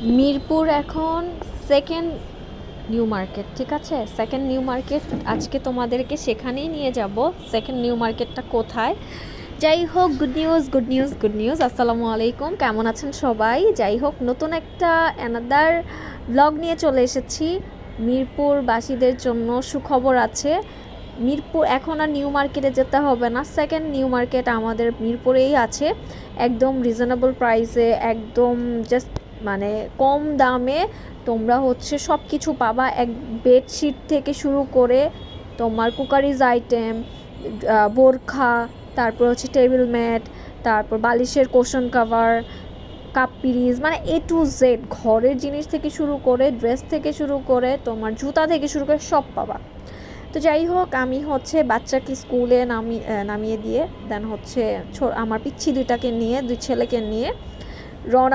মিরপুর এখন second new market, ঠিক আছে? সেকেন্ড নিউ মার্কেট, আজকে তোমাদেরকে সেখানেই নিয়ে যাব। সেকেন্ড নিউ মার্কেটটা কোথায়? যাই হোক, good news good news good news. আসসালামু আলাইকুম, কেমন আছেন সবাই? যাই হোক, নতুন একটা অ্যানাদার ব্লগ নিয়ে চলে এসেছি। মিরপুরবাসীদের জন্য সুখবর আছে। মিরপুর এখন আর নিউ মার্কেটে যেতে হবে না, সেকেন্ড নিউ মার্কেট আমাদের মিরপুরেই আছে। একদম রিজনেবল প্রাইসে, একদম জাস্ট মানে কম দামে তোমরা হচ্ছে সব কিছু পাবা। এক বেডশিট থেকে শুরু করে তোমার কুকারিজ আইটেম, বোরখা, তারপর হচ্ছে টেবিল ম্যাট, তারপর বালিশের কোশন কাভার, কাপ পিরিজ, মানে এ টু জেড ঘরের জিনিস থেকে শুরু করে ড্রেস থেকে শুরু করে তোমার জুতা থেকে শুরু করে সব পাবা। তো যাই হোক, আমি হচ্ছে বাচ্চাকে স্কুলে নামিয়ে দিয়ে দেন হচ্ছে আমার পিচ্ছি দুইটাকে নিয়ে, দুই ছেলেকে নিয়ে রওনা